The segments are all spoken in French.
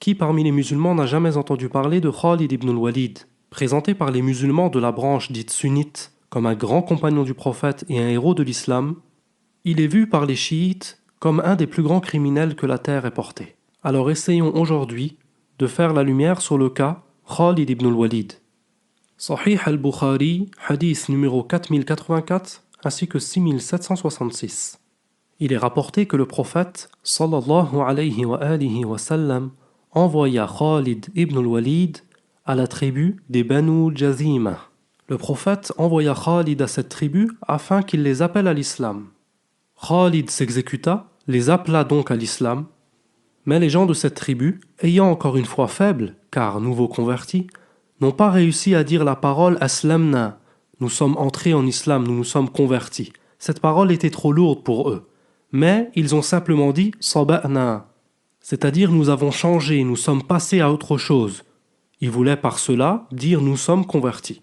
Qui parmi les musulmans n'a jamais entendu parler de Khalid ibn al-Walid, présenté par les musulmans de la branche dite sunnite comme un grand compagnon du prophète et un héros de l'islam? Il est vu par les chiites comme un des plus grands criminels que la terre ait porté. Alors essayons aujourd'hui de faire la lumière sur le cas Khalid ibn al-Walid. Sahih al-Bukhari, hadith numéro 4084 ainsi que 6766. Il est rapporté que le prophète sallallahu alayhi wa sallam envoya Khalid ibn al-Walid à la tribu des Banu Jazima. Le prophète envoya Khalid à cette tribu afin qu'il les appelle à l'islam. Khalid s'exécuta, les appela donc à l'islam, mais les gens de cette tribu, ayant encore une foi faible, car nouveaux convertis, n'ont pas réussi à dire la parole « Aslamna », nous sommes entrés en islam, nous nous sommes convertis. Cette parole était trop lourde pour eux, mais ils ont simplement dit « Saba'na », c'est-à-dire nous avons changé, nous sommes passés à autre chose. Ils voulaient par cela dire « nous sommes convertis ».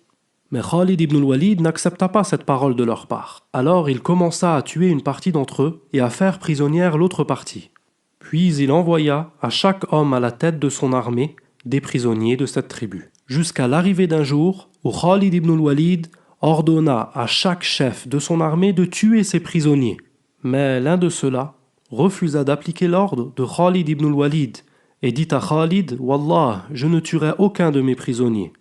Mais Khalid ibn al-Walid n'accepta pas cette parole de leur part. Alors il commença à tuer une partie d'entre eux et à faire prisonnière l'autre partie. Puis il envoya à chaque homme à la tête de son armée des prisonniers de cette tribu. Jusqu'à l'arrivée d'un jour où Khalid ibn al-Walid ordonna à chaque chef de son armée de tuer ses prisonniers. Mais l'un de ceux-là refusa d'appliquer l'ordre de Khalid ibn al-Walid et dit à Khalid « Wallah, je ne tuerai aucun de mes prisonniers. »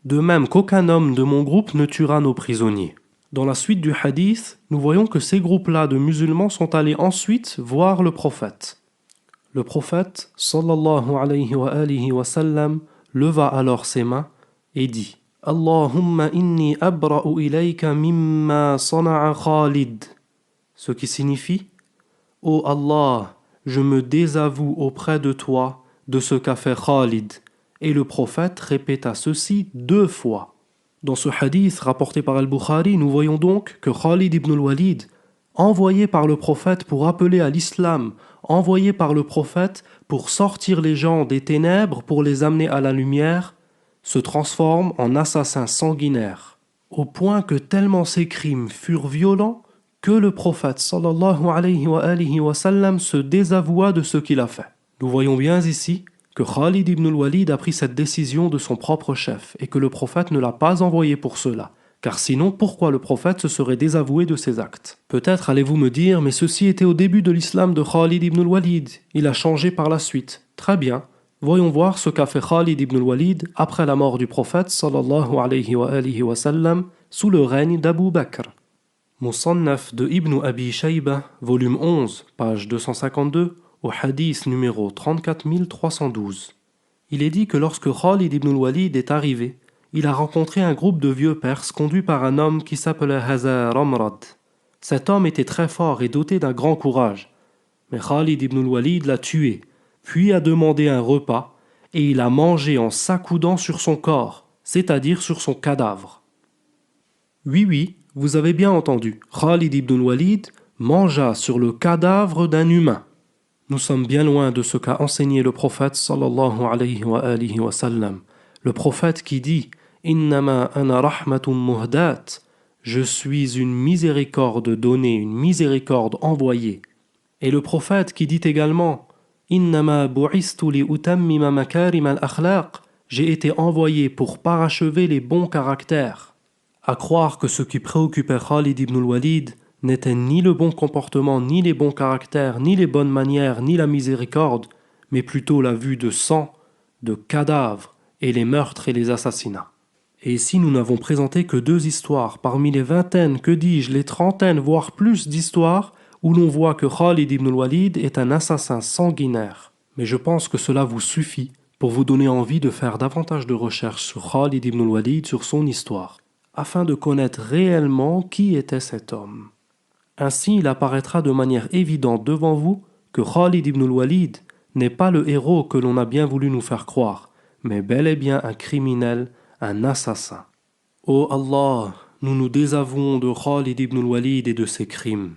De même qu'aucun homme de mon groupe ne tuera nos prisonniers. Dans la suite du hadith, nous voyons que ces groupes-là de musulmans sont allés ensuite voir le prophète. Le prophète, sallallahu alayhi wa sallam, leva alors ses mains et dit « Allahumma inni abra'u ilayka mimma sana'a Khalid » ce qui signifie « Ô Allah, je me désavoue auprès de toi de ce qu'a fait Khalid » et le prophète répéta ceci 2 fois. Dans ce hadith rapporté par Al-Bukhari, nous voyons donc que Khalid ibn al-Walid, envoyé par le prophète pour appeler à l'islam, envoyé par le prophète pour sortir les gens des ténèbres, pour les amener à la lumière, se transforme en assassin sanguinaire, au point que tellement ces crimes furent violents que le prophète sallallahu alayhi wa sallam se désavoua de ce qu'il a fait. Nous voyons bien ici que Khalid ibn al-Walid a pris cette décision de son propre chef et que le prophète ne l'a pas envoyé pour cela. Car sinon, pourquoi le prophète se serait désavoué de ses actes? Peut-être allez-vous me dire, mais ceci était au début de l'islam de Khalid ibn al-Walid. Il a changé par la suite. Très bien. Voyons voir ce qu'a fait Khalid ibn al-Walid après la mort du prophète sallallahu alayhi wa sallam sous le règne d'Abu Bakr. Musannaf de Ibn Abi Shayba, volume 11, page 252, au hadith numéro 34312. Il est dit que lorsque Khalid ibn al-Walid est arrivé, il a rencontré un groupe de vieux Perses conduit par un homme qui s'appelait Hazar Amrad. Cet homme était très fort et doté d'un grand courage. Mais Khalid ibn al-Walid l'a tué, puis a demandé un repas, et il a mangé en s'accoudant sur son corps, c'est-à-dire sur son cadavre. Oui, vous avez bien entendu, Khalid ibn al-Walid mangea sur le cadavre d'un humain. Nous sommes bien loin de ce qu'a enseigné le prophète sallallahu alayhi wa sallam. Le prophète qui dit « Innama ana rahmatun muhdat » je suis une miséricorde donnée, une miséricorde envoyée. Et le prophète qui dit également « Innama bu'istu li utammima makarim al-akhlaq » j'ai été envoyé pour parachever les bons caractères. À croire que ce qui préoccupait Khalid ibn al-Walid n'était ni le bon comportement, ni les bons caractères, ni les bonnes manières, ni la miséricorde, mais plutôt la vue de sang, de cadavres, et les meurtres et les assassinats. Et ici nous n'avons présenté que 2 histoires, parmi les vingtaines, que dis-je, les trentaines, voire plus d'histoires, où l'on voit que Khalid ibn al-Walid est un assassin sanguinaire. Mais je pense que cela vous suffit pour vous donner envie de faire davantage de recherches sur Khalid ibn al-Walid, sur son histoire, afin de connaître réellement qui était cet homme. Ainsi, il apparaîtra de manière évidente devant vous que Khalid ibn al-Walid n'est pas le héros que l'on a bien voulu nous faire croire, mais bel et bien un criminel, un assassin. Ô Allah, nous nous désavouons de Khalid ibn al-Walid et de ses crimes.